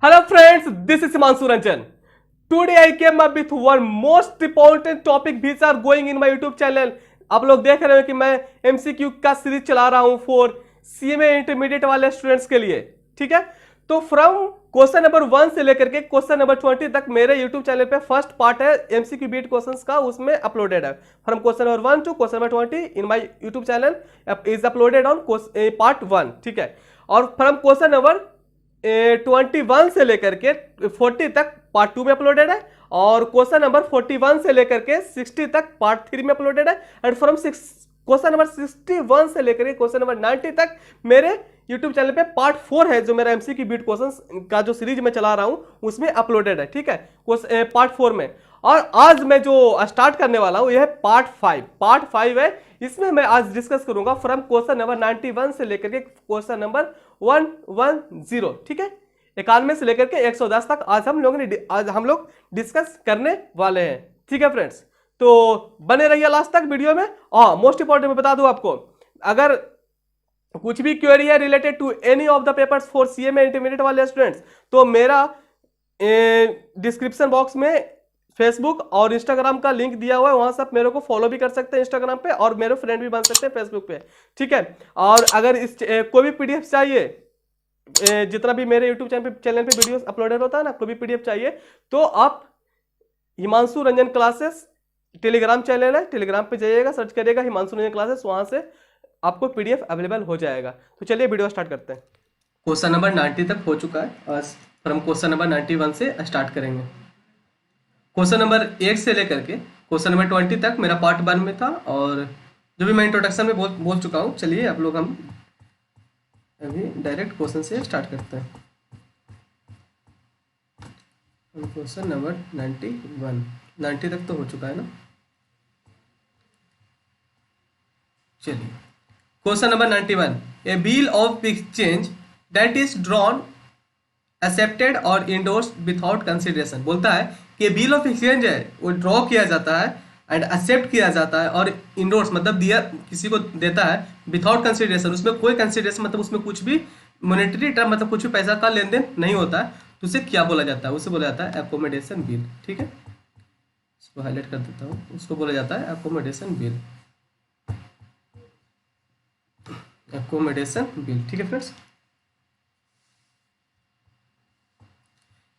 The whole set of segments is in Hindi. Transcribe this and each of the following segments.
Hello friends, this is Himanshu Ranjan. Today I came up with one most important topic which are going in my YouTube channel. आप लोग देख रहे हो कि मैं MCQ का सीरीज चला रहा हूं फॉर CMA इंटरमीडिएट वाले स्टूडेंट्स के लिए, ठीक है। तो फ्रॉम क्वेश्चन नंबर 1 से लेकर के क्वेश्चन नंबर 20 तक मेरे YouTube चैनल पे फर्स्ट पार्ट है MCQ बीट क्वेश्चंस का, उसमें अपलोडेड है। From question number 1 to question number 20 in my YouTube channel is uploaded on part 1, ठीक है। और फ्रॉम क्वेश्चन नंबर 21 से लेकर के 40 तक पार्ट 2 में अपलोडेड है, और क्वेश्चन नंबर 41 से लेकर के 60 तक पार्ट 3 में अपलोडेड है, एंड फ्रॉम क्वेश्चन नंबर 61 से लेकर के क्वेश्चन नंबर 90 तक मेरे YouTube चैनल पे पार्ट 4 है, जो मेरा MCQ बीट क्वेश्चंस का जो सीरीज में चला रहा हूं उसमें अपलोडेड है, ठीक है, पार्ट 4 में। और आज मैं जो स्टार्ट करने वाला हूं यह है पार्ट 5 है। इसमें मैं आज डिस्कस करूंगा फ्रॉम क्वेश्चन नंबर 91 से लेकर के क्वेश्चन नंबर 110, ठीक है, 91 से लेकर के 110 तक आज हम लोग डिस्कस करने वाले हैं, ठीक है फ्रेंड्स। तो बने रहिए लास्ट तक वीडियो में। और मोस्ट इंपॉर्टेंट मैं बता दूं आपको, अगर कुछ भी क्वेरी है related to any of the papers for CMA intermediate वाले स्टूडेंट्स, तो मेरा डिस्क्रिप्शन बॉक्स में फेसबुक और इंस्टाग्राम का लिंक दिया हुआ है, वहां से आप मेरे को फॉलो भी कर सकते हैं इंस्टाग्राम पे, और मेरे फ्रेंड भी बन सकते हैं फेसबुक पे, ठीक है। और अगर इस कोई भी PDF चाहिए, जितना भी मेरे यूट्यूब चैनल पे वीडियोस अपलोडेड होता है ना, कोई भी PDF चाहिए तो आप Himanshu Ranjan classes Telegram channel है, टेलीग्राम पे जाइएगा, सर्च करिएगा हिमांशु रंजन क्लासेस, वहां से आपको PDF अवेलेबल हो जाएगा। तो चलिए वीडियो स्टार्ट करते हैं। क्वेश्चन नंबर 90 तक हो चुका है, और फ्रॉम क्वेश्चन नंबर 91 से स्टार्ट करेंगे। क्वेश्चन नंबर 1 से लेकर के क्वेश्चन नंबर 20 तक मेरा पार्ट 1 में था, और जो भी मैं इंट्रोडक्शन में बोल चुका हूँ। चलिए आप लोग हम अभी डायरेक्ट क्वेश्चन से स्टार्ट करते हैं। क्वेश्चन नंबर 90 तक तो हो चुका है ना। चलिए question number 91, A bill of exchange that is drawn accepted और इंडोर्स्ड विदाउट कंसिडरेशन। बोलता है कि बिल ऑफ एक्सचेंज है वो ड्रॉ किया जाता है एंड एक्सेप्ट किया जाता है, और इंडोर्स मतलब दिया किसी को देता है विदाउट कंसिडरेशन, उसमें कोई कंसिडरेशन मतलब उसमें कुछ भी मॉनेटरी टर्म मतलब कुछ भी पैसा का लेन देन नहीं होता है, तो उसे क्या बोला जाता है? उसे बोला जाता है एकोमोडेशन बिल, ठीक है। इसको हाईलाइट कर देता हूँ, उसको बोला जाता है एकोमोडेशन बिल, एकोमोडेशन बिल, ठीक है फ्रेंड्स।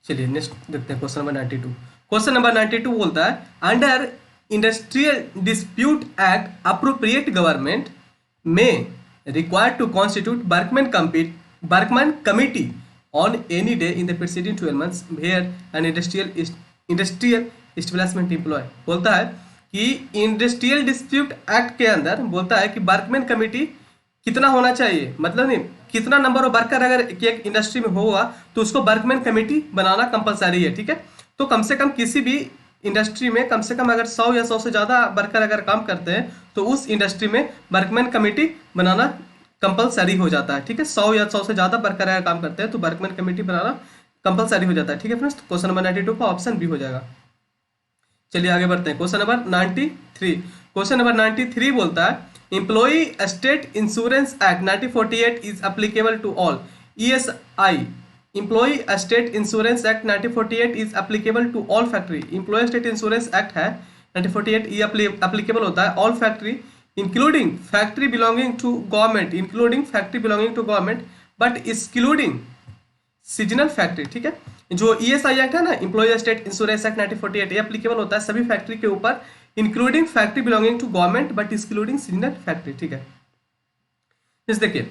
चलिए नेक्स्ट देखते हैं क्वेश्चन नंबर 92। क्वेश्चन नंबर 92 बोलता है under industrial dispute act appropriate government में required to constitute workmen committee on any day in the preceding 12 months where an industrial establishment employ. बोलता है कि इंडस्ट्रियल डिस्प्यूट एक्ट के अंदर बोलता है कि वर्कमैन कमिटी कितना होना चाहिए, मतलब नहीं कितना नंबर ऑफ वर्कर अगर एक इंडस्ट्री में होगा तो उसको वर्कमैन कमेटी बनाना कंपलसरी है, ठीक है। तो कम से कम किसी भी इंडस्ट्री में कम से कम अगर 100 या 100 से ज़्यादा वर्कर अगर काम करते हैं तो उस इंडस्ट्री में वर्कमैन कमेटी बनाना कंपलसरी हो जाता है, ठीक है। 100 या 100 से ज़्यादा वर्कर अगर काम करते हैं तो वर्कमैन कमेटी बनाना कंपलसरी हो जाता है, ठीक है फ्रेंड्स। क्वेश्चन नंबर 92 का ऑप्शन बी हो जाएगा। चलिए आगे बढ़ते हैं। Question number 93। क्वेश्चन नंबर 93 बोलता है employee state insurance act 1948 is applicable to all ESI। Employee state insurance act 1948 is applicable to all factory. Employ state insurance act है 1948, ये अप्लीकेबल होता है all factory including factory belonging to government, but excluding seasonal factory, ठीक है। जो ESI एक्ट है ना, एम्प्लॉय स्टेट इंश्योरेंस एक्ट 1948, ये अप्लीकेबल होता है सभी फैक्ट्री के ऊपर, including factory belonging to government but excluding seasonal factory, ठीक है। जैसे देखिए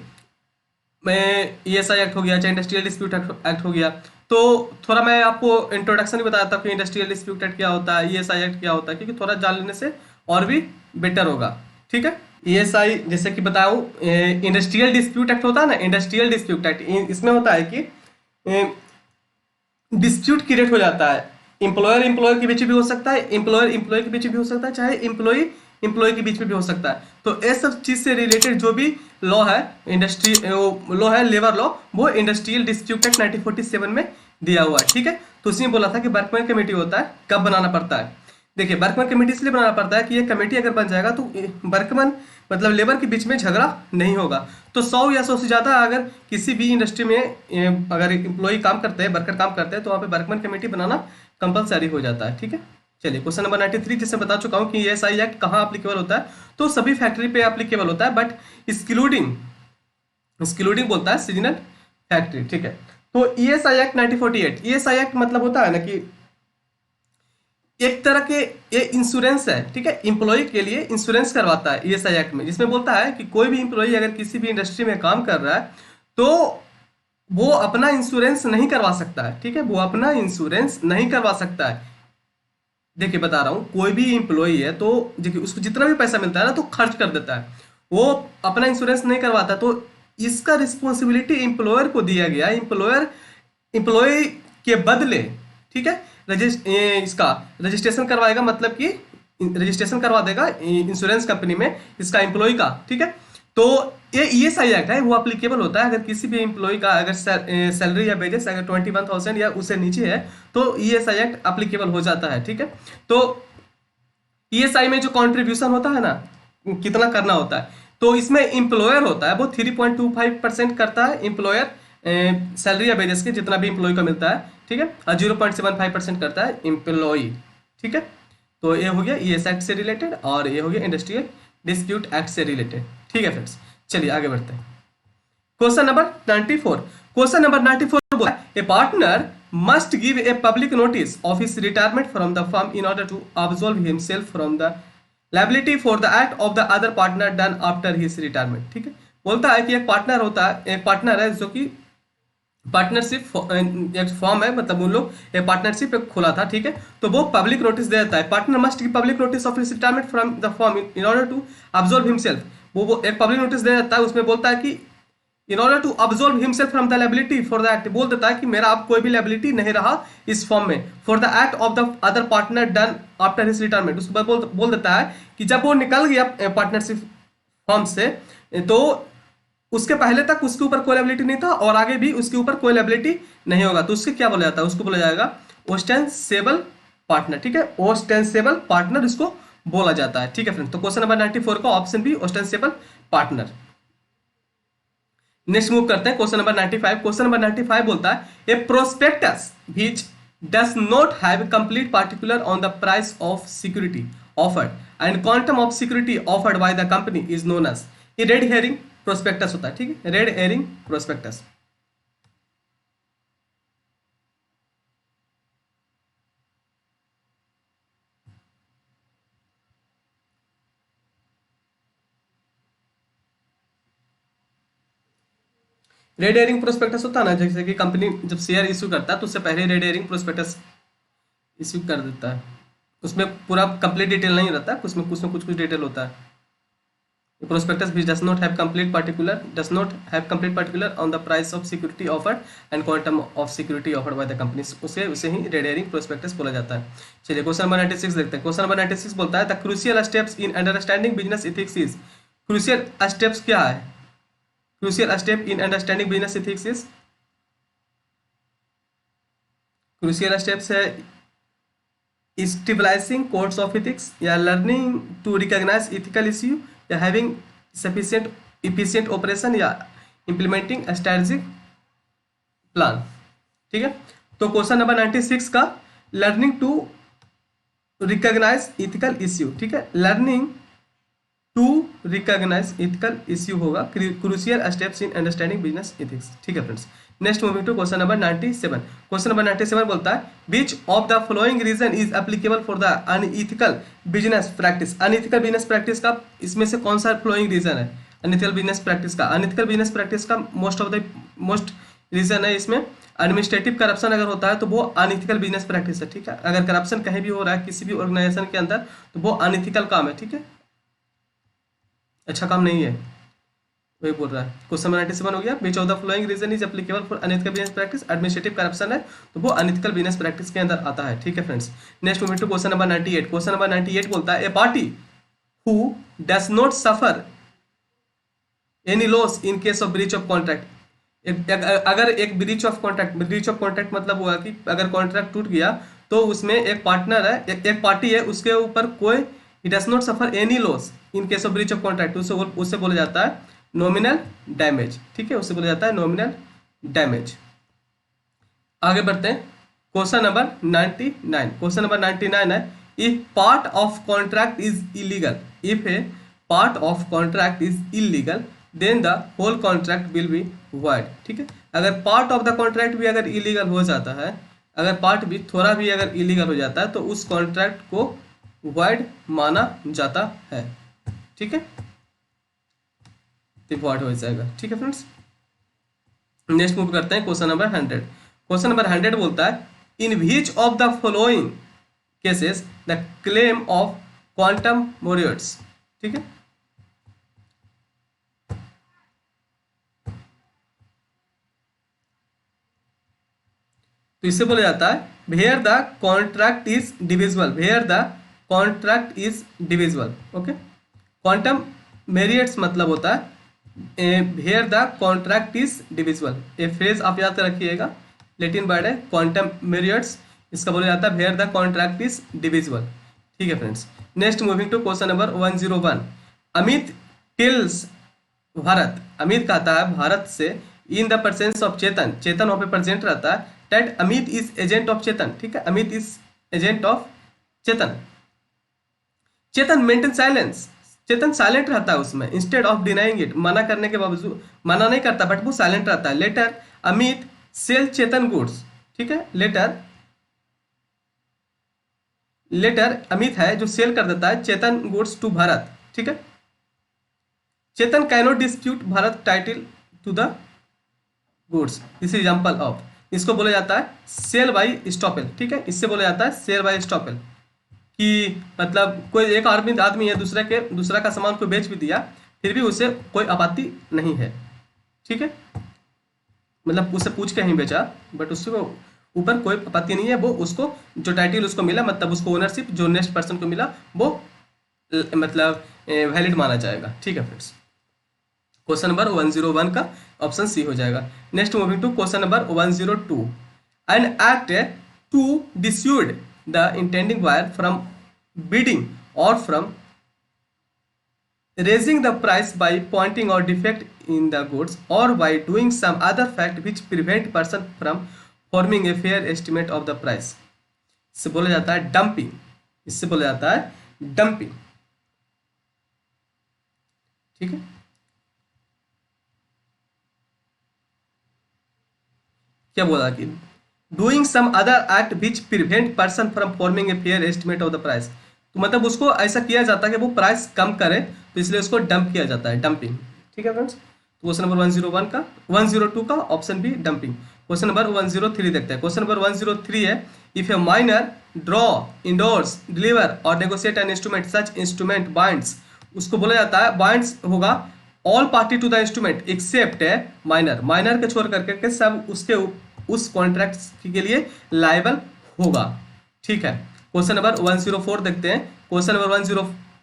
मैं ESI एक्ट हो गया, चाहे इंडस्ट्रियल डिस्प्यूट एक्ट हो गया, तो थोड़ा मैं आपको इंट्रोडक्शन भी बताता हूँ कि इंडस्ट्रियल डिस्प्यूट एक्ट क्या होता है, ESI एक्ट क्या होता है, क्योंकि थोड़ा जान लेने से और भी बेटर होगा, ठीक है। ESI जैसे कि बताऊँ इंडस्ट्रियल डिस्प्यूट एक्ट होता है ना, इंडस्ट्रियल डिस्प्यूट एक्ट, इसमें होता है कि डिस्प्यूट क्रिएट हो जाता है, एम्प्लॉयर के बीच भी हो सकता है, एम्प्लॉय के बीच भी हो सकता है, चाहे एम्प्लॉय के बीच में भी हो सकता है। तो ये सब चीज से रिलेटेड जो भी लॉ है, लॉ है लेबर लॉ, वो इंडस्ट्रियल डिस्प्यूट एक्ट 1947 में दिया हुआ है, ठीक है। तो उसमें बोला था कि वर्कमैन कमेटी होता है, कब बनाना पड़ता है। देखिए वर्कमैन कमेटी इसलिए बनाना पड़ता है कि ये कमेटी अगर बन जाएगा तो वर्कमैन मतलब लेबर के बीच में झगड़ा नहीं होगा। तो 100 या 100 से ज़्यादा अगर किसी भी इंडस्ट्री में अगर एम्प्लॉय काम करते हैं, वर्कर काम करते हैं, तो वहाँ पे वर्कमैन कमेटी बनाना कंपलसरी हो जाता है। ठीक है, चलिए क्वेश्चन नंबर 93, जिससे बता चुका हूँ कि ESI एक्ट कहाँ अप्लीकेबल होता है, तो सभी फैक्ट्री पे अप्लीकेबल होता है, बट एक्सक्लूडिंग एक्सक्लूडिंग बोलता है सीजनल फैक्ट्री। ठीक है, तो ESI एक्ट 1948, ESI एक्ट मतलब होता है ना कि एक तरह के ये इंश्योरेंस है। ठीक है, इंप्लॉय के लिए इंश्योरेंस करवाता है ESI एक्ट में, जिसमें बोलता है कि कोई भी इंप्लॉय अगर किसी भी इंडस्ट्री में काम कर रहा है तो वो अपना इंश्योरेंस नहीं करवा सकता है। ठीक है, वो अपना इंश्योरेंस नहीं करवा सकता है। देखिए बता रहा हूँ, कोई भी इंप्लॉय है तो देखिए उसको जितना भी पैसा मिलता है ना तो खर्च कर देता है, वो अपना इंश्योरेंस नहीं करवाता, तो इसका रिस्पॉन्सिबिलिटी एम्प्लॉयर को दिया गया। एम्प्लॉयर एम्प्लॉय के बदले, ठीक है, इसका रजिस्ट्रेशन करवाएगा, मतलब कि रजिस्ट्रेशन करवा देगा इंश्योरेंस कंपनी में इसका एम्प्लॉय का। ठीक है, तो ये ESI एक्ट है वो अप्लीकेबल होता है अगर किसी भी एम्प्लॉय का अगर सैलरी या वेजेस अगर 21,000 या उससे नीचे है तो ESI एक्ट अप्लीकेबल हो जाता है। ठीक है, तो ESI में जो कॉन्ट्रीब्यूशन होता है ना, कितना करना होता है, तो इसमें एम्प्लॉयर होता है वो 3.25% करता है, एम्प्लॉयर सैलरी या वेजेस के जितना भी एम्प्लॉय को मिलता है। ठीक है, और 0.75% करता है एम्प्लॉय। ठीक है, तो ये हो गया ESI एक्ट से रिलेटेड और ये हो गया इंडस्ट्रियल डिस्प्यूट एक्ट से रिलेटेड। ठीक है फ्रेंड्स, चलिए आगे बढ़ते हैं। क्वेश्चन नंबर 94, क्वेश्चन नंबर 94 बोला a partner must give a public notice of his retirement from the firm in order to absolve himself from the liability for the act of the other partner done after his retirement. ठीक है, बोलता है कि एक पार्टनर होता है, एक पार्टनर है जो कि पार्टनरशिप एक फॉर्म है, मतलब उन लोग एक पार्टनरशिप खोला था। ठीक है, तो वो पब्लिक नोटिस दे देता है, partner must give public notice of his retirement from the firm in order to absolve himself. वो एक पब्लिक नोटिस दे देता है, उसमें बोलता है कि in order to absolve himself from the liability for the act, बोल देता है कि मेरा अब कोई भी लायबिलिटी नहीं रहा इस फॉर्म में, for the act of the other partner done after his retirement. उसके बाद बोल देता है कि जब वो निकल गया पार्टनरशिप फॉर्म से तो उसके पहले तक उसके ऊपर कोई लायबिलिटी नहीं था और आगे भी उसके ऊपर कोई लायबिलिटी नहीं होगा, तो उसके क्या बोला जाता है, उसको बोला जाएगा ओस्टेंसेबल पार्टनर। ठीक है, ओस्टेंसेबल पार्टनर इसको बोला जाता है। ठीक है फ्रेंड्स, तो क्वेश्चन नंबर 94 का option B ostensible partner. Next move करते हैं क्वेश्चन नंबर 95। क्वेश्चन नंबर 95 बोलता है a prospectus which does not have complete particular on the price of security offered and quantum of security offered by the company is known as, ये रेड हेरिंग प्रोस्पेक्टस होता है। ठीक है, red herring prospectus. Red herring prospectus होता है ना, जैसे कि कंपनी जब शेयर इश्यू करता है तो उससे पहले रेड हेरिंग प्रोस्पेक्टस इश्यू कर देता है, उसमें पूरा कंप्लीट डिटेल नहीं रहता, उसमें कुछ डिटेल होता है। prospectus which does not have complete particular on the price of security offered and quantum of security offered by the companies, उसे ही रेड हेरिंग प्रोस्पेक्टस बोला जाता है। चलिए क्वेश्चन नंबर 96 देखते हैं। क्वेश्चन नंबर 96 बोलता है the crucial steps in understanding business ethics is, crucial steps क्या है, crucial step in understanding business ethics is, crucial steps है स्टेबलाइजिंग कोड्स ऑफ एथिक्स या learning to recognize ethical issue या हैविंग सफिशिएंट इफिशिएंट ऑपरेशन या इंप्लीमेंटिंग स्ट्रेटेजिक प्लान। ठीक है, तो क्वेश्चन नंबर 96 का learning to recognize ethical issue. ठीक है, learning to recognize ethical issue होगा crucial steps in understanding business ethics. ठीक है friends, next moving to question number 97। Question number 97 बोलता है which of the following reason is applicable for the unethical business practice. Unethical business practice का इसमें से कौन सा फ्लोइंग रीजन है अनइथिकल बिजनेस प्रैक्टिस का? अनइथिकल बिजनेस प्रैक्टिस का मोस्ट रीजन है इसमें एडमिनिस्ट्रेटिव करप्शन अगर होता है तो वो अनइथिकल बिजनेस प्रैक्टिस है। ठीक है, अगर करप्शन कहीं भी हो रहा है किसी भी ऑर्गेनाइजेशन के अंदर तो वो अनइथिकल काम है। ठीक है, अच्छा काम नहीं है, वही बोल रहा है। क्वेश्चन नंबर 97 हो गया which of the following reason is applicable for unethical business practice. Administrative corruption है तो वो अनइथिकल बिजनेस प्रैक्टिस के अंदर आता है। ठीक है friends, next move to question number 98। Question number 98 बोलता है a party who does not suffer any loss in case of breach of contract. अगर एक ब्रीच ऑफ कॉन्ट्रैक्ट मतलब हुआ कि अगर कॉन्ट्रैक्ट टूट गया तो उसमें एक पार्टनर है, एक पार्टी है, उसके ऊपर कोई he does not suffer any loss in case of breach of contract, उससे बोला जाता है नॉमिनल डैमेज। ठीक है, उससे बोला जाता है नॉमिनल डैमेज। आगे बढ़ते हैं, क्वेश्चन नंबर 99। क्वेश्चन नंबर 99 है, if part of contract is illegal, if a part of contract is illegal then the whole contract will be void. ठीक है, अगर पार्ट ऑफ द कॉन्ट्रैक्ट भी अगर इलीगल हो जाता है, अगर पार्ट भी थोड़ा भी अगर इलीगल हो जाता है तो उस कॉन्ट्रैक्ट को वॉइड माना जाता है। ठीक है, तो वॉइड हो जाएगा। ठीक है फ्रेंड्स, नेक्स्ट मूव करते हैं क्वेश्चन नंबर 100। क्वेश्चन नंबर 100 बोलता है, in which of the following cases the claim of quantum meruit. ठीक है, तो इससे बोला जाता है where the contract is divisible, where the contract is divisible. Okay, quantum meruit मतलब होता है where the contract is divisible. ये फ्रेज आप याद रखिएगा, लैटिन वर्ड है क्वांटम मेरियट्स, इसका बोला जाता है where the contract is divisible. ठीक है friends, next moving to question number 101। Amit tells Bharat, Amit कहता है भारत से in the presence of Chetan, Chetan वहाँ पे प्रेजेंट रहता है, that Amit is agent of Chetan. ठीक है, Amit is agent of Chetan. Chetan maintain silence, Chetan silent रहता है उसमें, इंस्टेड ऑफ डिनाइंग इट, मना करने के बावजूद, मना नहीं करता बट वो साइलेंट रहता है। लेटर अमित सेल चेतन गुड्स। ठीक है, लेटर अमित है जो सेल कर देता है चेतन गुड्स टू भारत। ठीक है, Chetan cannot dispute Bharat title to the goods, this example of, इसको बोला जाता है सेल बाय स्टॉपेल। ठीक है, इससे बोला जाता है सेल बाय स्टॉपेल, कि मतलब कोई एक आदमी है दूसरा का सामान को बेच भी दिया फिर भी उसे कोई आपत्ति नहीं है। ठीक है, मतलब उससे पूछ के नहीं बेचा बट उसको ऊपर कोई आपत्ति नहीं है, वो उसको जो टाइटल उसको मिला, मतलब उसको ओनरशिप जो नेक्स्ट पर्सन को मिला वो मतलब वैलिड माना जाएगा। ठीक है फ्रेंड्स, क्वेश्चन नंबर 101 का ऑप्शन सी हो जाएगा। Next moving to question number 102। An act to dissuade the intending buyer from bidding or from raising the price by pointing out defect in the goods or by doing some other fact which prevent person from forming a fair estimate of the price, इससे बोला जाता है डंपिंग, इससे बोला जाता है डंपिंग। ठीक है, क्या बोला कि doing some other act which prevent person from forming a fair estimate of the price, तो मतलब उसको ऐसा किया जाता है कि वो प्राइस कम करे तो इसलिए उसको डंप किया जाता है, डंपिंग। ठीक है फ्रेंड्स, तो क्वेश्चन नंबर 102 का option B dumping. Question number 103 देखते हैं। क्वेश्चन नंबर 103 है, if a minor draw endorse deliver or negotiate an instrument such instrument binds, उसको बोला जाता है बाइंड्स होगा all party to the instrument except है माइनर, माइनर के छोड़ करके सब उसके उस कॉन्ट्रैक्ट के लिए लायबल होगा। ठीक है, क्वेश्चन नंबर 104 देखते हैं। क्वेश्चन नंबर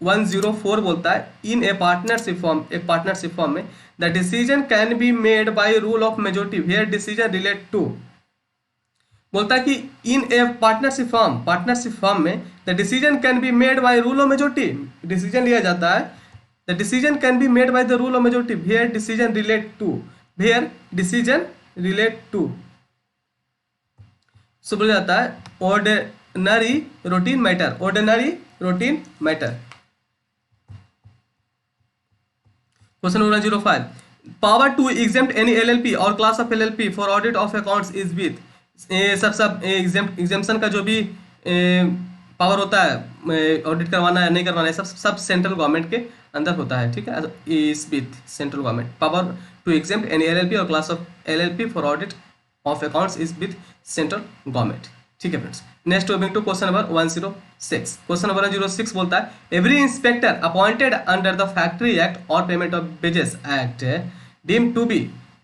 104 बोलता है इन ए पार्टनरशिप फॉर्म, एक पार्टनरशिप फॉर्म में the decision can be made by rule of majority where decision relate to, बोलता है कि इन ए पार्टनरशिप फॉर्म में the decision can be made by rule of majority, decision लिया जाता है, the decision can be made by the rule of majority where decision relate to, where decision relate to, so बोला जाता है ordinary routine matter, ordinary routine matter. Question number 105, power to exempt any LLP or class of LLP for audit of accounts is with, सब एग्जेम्पशन का जो भी पावर होता है ऑडिट करवाना है नहीं करवाना है सब सेंट्रल गवर्नमेंट के अंदर होता है। ठीक है, is with central government, power to exempt any LLP or class of LLP for audit of accounts is with central government. ठीक है friends, next moving to question number 106। Question number 106 बोलता है every inspector appointed under the factory act or payment of wages act deem to be,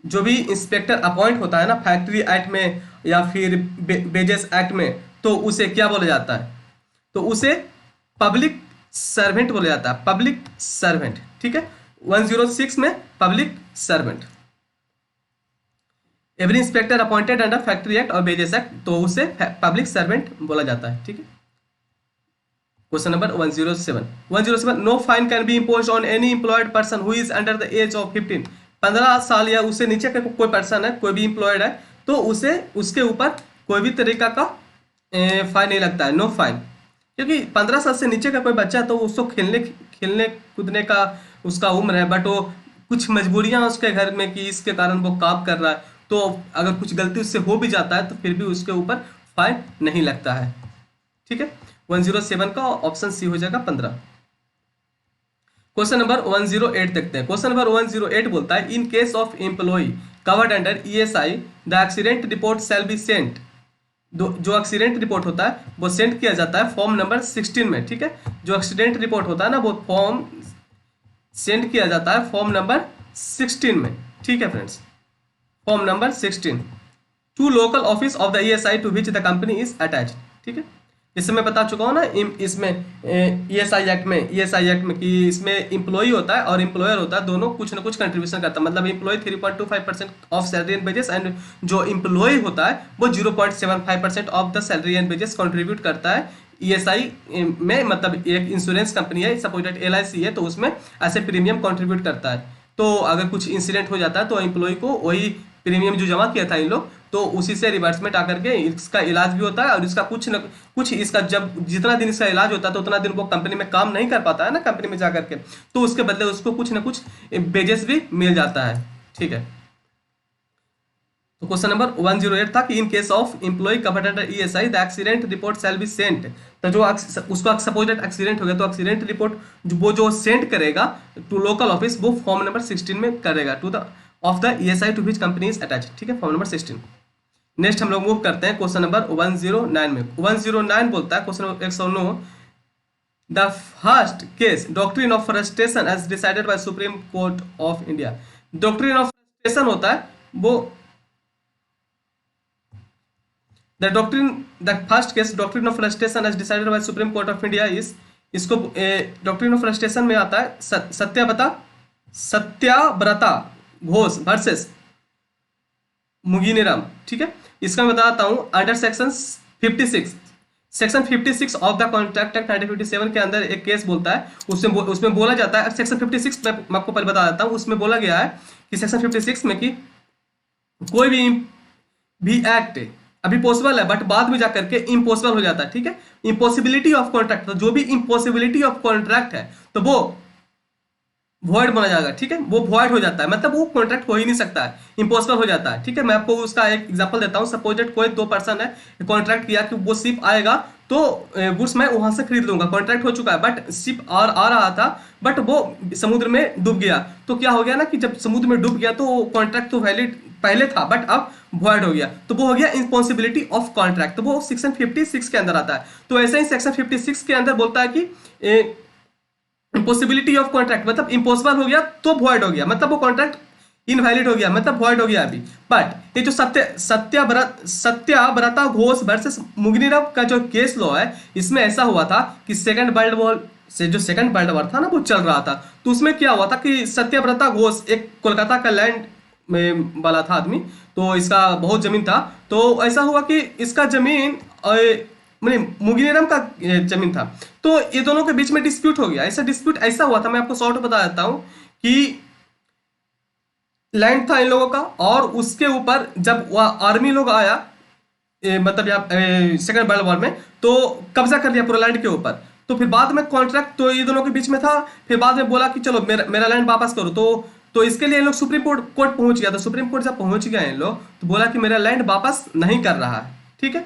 जो भी इंस्पेक्टर अपॉइंट होता है ना फैक्ट्री एक्ट में या फिर वेजेस एक्ट में, तो उसे क्या बोला जाता है, तो उसे पब्लिक सर्वेंट बोला जाता है, पब्लिक सर्वेंट। ठीक है, 106 में public servant, every inspector appointed under factory act और वेजेस एक्ट, तो उसे पब्लिक सर्वेंट बोला जाता है। ठीक है, question number 107 no fine can be impose on any employed person who is under the age of 15। 15 साल या उससे नीचे का कोई पर्सन है, कोई भी एम्प्लॉयड है, तो उसे उसके ऊपर कोई भी तरीका का फाइन नहीं लगता है, नो फाइन। क्योंकि 15 साल से नीचे का कोई बच्चा है तो उसको खेलने खेलने कूदने का उसका उम्र है, बट वो कुछ मजबूरियां उसके घर में कि इसके कारण वो काम कर रहा है, तो अगर कुछ गलती उससे हो भी जाता है तो फिर भी उसके ऊपर फाइन नहीं लगता है। ठीक है, 107 का ऑप्शन सी हो जाएगा 15। क्वेश्चन नंबर 108 देखते हैं। क्वेश्चन नंबर 108 बोलता है in case of employ covered under ESI the accident report shall be sent. जो एक्सीडेंट रिपोर्ट होता है वो सेंड किया जाता है फॉर्म नंबर 16 में। ठीक है, जो एक्सीडेंट रिपोर्ट होता है ना वो फॉर्म सेंड किया जाता है फॉर्म नंबर 16 में। ठीक है friends, form number 16 to local office of the ESI to which the company is attached. ठीक है, इससे मैं बता चुका हूँ ना इसमें ईएसआई एक्ट में कि इसमें एम्प्लॉय होता है और एम्प्लॉयर होता है, दोनों कुछ ना कुछ कंट्रीब्यूशन करता है। मतलब employ 3.25% of salary and wages and जो एम्प्लॉय होता है वो 0.75% of the salary and wages contribute करता है ईएसआई में। मतलब एक इंश्योरेंस कंपनी है, सपोज दैट एलआईसी है, तो उसमें ऐसे प्रीमियम कंट्रीब्यूट करता है। तो अगर कुछ इंसिडेंट हो जाता है तो एम्प्लॉय को वही प्रीमियम जो जमा किया था इन लोग, तो उसी से रिवर्समेंट आकर के इसका इलाज भी होता है और इसका कुछ न कुछ इसका जब जितना दिन इसका इलाज होता है तो उतना दिन वो कंपनी में काम नहीं कर पाता है ना कंपनी में जाकर के, तो उसके बदले उसको कुछ ना कुछ वेजेस भी मिल जाता है। ठीक है, तो क्वेश्चन नंबर 108 था कि in case of employ covered under ESI the accident report shall be sent. तो जो उसका सपोज दैट एक्सीडेंट हो गया तो एक्सीडेंट रिपोर्ट वो जो सेंड करेगा टू लोकल ऑफिस वो फॉर्म नंबर 16 में करेगा to the of the ESI to which company is attach. ठीक है, फॉर्म नंबर 16। नेक्स्ट हम लोग मूव करते हैं क्वेश्चन नंबर 109 में। 109 बोलता है question number 109 the first case doctrine of frustration as decided by Supreme Court of India. Doctrine of frustration होता है वो the first case doctrine of frustration as decided by Supreme Court of India is, इसको डॉक्ट्रिन ऑफ फ्रस्ट्रेशन में आता है सत्याव्रता घोष वर्सेस मुगीनेरम। ठीक है, इसका मैं बताता हूं under section 56 of the contract act 1957 के अंदर एक केस बोलता है, उसमें बोला जाता है सेक्शन 56 मैं आपको पहले बता देता हूं। उसमें बोला गया है कि सेक्शन 56 में कि कोई भी एक्ट अभी पॉसिबल है बट बाद में जाकर के इम्पॉसिबल हो जाता है। ठीक है, इम्पॉसिबिलिटी ऑफ कॉन्ट्रैक्ट, तो जो भी इम्पॉसिबिलिटी ऑफ कॉन्ट्रैक्ट है तो वो वॉइड बना जाएगा। ठीक है, वो वॉइड हो जाता है, मतलब वो कॉन्ट्रैक्ट हो ही नहीं सकता है, इम्पॉसिबल हो जाता है। ठीक है, मैं आपको उसका एक एग्जांपल देता हूं। सपोज दैट कोई दो पर्सन है, कॉन्ट्रैक्ट किया कि वो शिप आएगा तो गुड्स मैं वहां से खरीद लूंगा, कॉन्ट्रैक्ट हो चुका है, बट शिप और आ रहा था बट वो समुद्र में डूब गया। तो क्या हो गया ना कि जब समुद्र में डूब गया तो कॉन्ट्रैक्ट तो वैलिड पहले था बट अब वॉइड हो गया, तो वो हो गया इम्पॉसिबिलिटी ऑफ कॉन्ट्रैक्ट, तो वो सेक्शन 56 के अंदर आता है। तो ऐसे ही सेक्शन 56 के अंदर बोलता है कि इम्पॉसिबिलिटी ऑफ कॉन्ट्रैक्ट मतलब इम्पॉसिबल हो गया तो वॉइड हो गया, मतलब वो कॉन्ट्रैक्ट इनवैलिड हो गया, मतलब वॉइड हो गया अभी। बट ये जो सत्याव्रता घोष वर्सेस मुगीनेरम का जो केस लॉ है, इसमें ऐसा हुआ था कि सेकंड वर्ल्ड वॉर से जो सेकंड वर्ल्ड वॉर था ना वो चल रहा था, तो उसमें क्या हुआ था कि सत्याव्रता घोष एक कोलकाता का लैंड में वाला था आदमी, तो इसका बहुत जमीन था। तो ऐसा हुआ कि इसका जमीन मुगीनेरम का जमीन था, तो ये दोनों के बीच में डिस्प्यूट हो गया। ऐसा डिस्प्यूट ऐसा हुआ था, मैं आपको शॉर्ट बता देता हूं कि लैंड था इन लोगों का और उसके ऊपर जब वह आर्मी लोग आया मतलब यहाँ सेकंड वर्ल्ड वॉर में, तो कब्जा कर लिया पूरा लैंड के ऊपर। तो फिर बाद में कॉन्ट्रैक्ट तो ये दोनों के बीच में था, फिर बाद में बोला कि चलो मेरा लैंड वापस करो। तो इसके लिए इन लोग सुप्रीम कोर्ट पहुंच गया। तो सुप्रीम कोर्ट जब पहुंच गए इन लोग तो बोला कि मेरा लैंड वापस नहीं कर रहा है। ठीक है,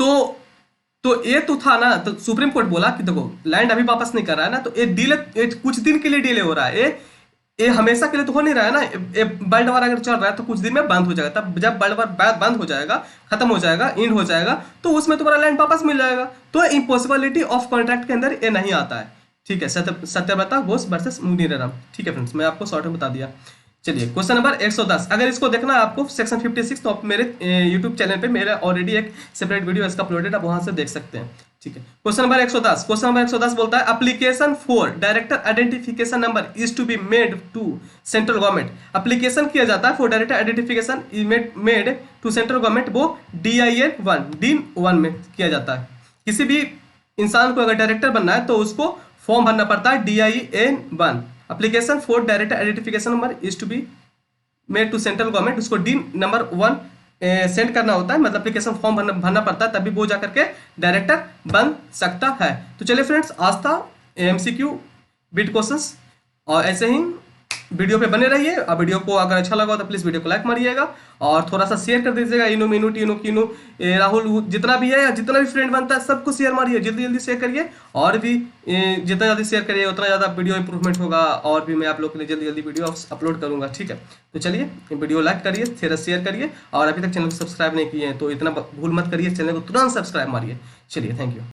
तो ये तो था ना, तो सुप्रीम कोर्ट बोला कि देखो लैंड अभी वापस नहीं कर रहा है ना, तो ये डिले कुछ दिन के लिए डिले हो रहा है, ये हमेशा के लिए तो हो नहीं रहा है ना। ये वर्ल्ड वॉर अगर चल रहा है तो कुछ दिन में बंद हो जाएगा, तब जब वर्ल्ड वॉर बंद हो जाएगा, खत्म हो जाएगा, एंड हो जाएगा, तो उसमें तुम्हारा लैंड वापस मिल जाएगा। तो इम्पॉसिबिलिटी ऑफ कॉन्ट्रैक्ट के अंदर ये नहीं आता है। ठीक है, सत्याव्रता घोष वर्सेस मुगीनेरम। ठीक है फ्रेंड्स, मैं आपको शॉर्ट में बता दिया। चलिए क्वेश्चन नंबर 110, अगर इसको देखना है आपको सेक्शन 56 तो आप मेरे यूट्यूब चैनल पे मेरा ऑलरेडी एक सेपरेट वीडियो इसका अपलोडेड, आप वहां से देख सकते हैं। ठीक है, क्वेश्चन नंबर 110 बोलता है application for director identification number is to be made to central government. Application किया जाता है for director identification made to central government, वो DIN 1 में किया जाता है। किसी भी इंसान को अगर डायरेक्टर बनना है तो उसको फॉर्म भरना पड़ता है DIN1। Application for director identification number is to be made to central government. उसको D नंबर 1 सेंड करना होता है, मतलब एप्लीकेशन फॉर्म भरना पड़ता है, तभी वो जाकर के डायरेक्टर बन सकता है। तो चलिए फ्रेंड्स, आज था MCQ बिट क्वेश्चंस, और ऐसे ही वीडियो पे बने रहिए। और वीडियो को अगर अच्छा लगा तो प्लीज़ वीडियो को लाइक मारिएगा और थोड़ा सा शेयर कर दीजिएगा। इनू मीनू टीनू कीनू राहुल जितना भी है या जितना भी फ्रेंड बनता है सबको शेयर मारिए, जल्दी जल्दी शेयर करिए। और भी जितना जल्दी शेयर करिए उतना ज़्यादा वीडियो इंप्रूवमेंट होगा, और भी मैं आप लोग के लिए जल्दी जल्दी वीडियो अपलोड करूँगा। ठीक है, तो चलिए वीडियो लाइक करिए, थोड़ा शेयर करिए, और अभी तक चैनल को सब्सक्राइब नहीं किए हैं तो इतना भूल मत करिए, चैनल को तुरंत सब्सक्राइब मारिए। चलिए, थैंक यू।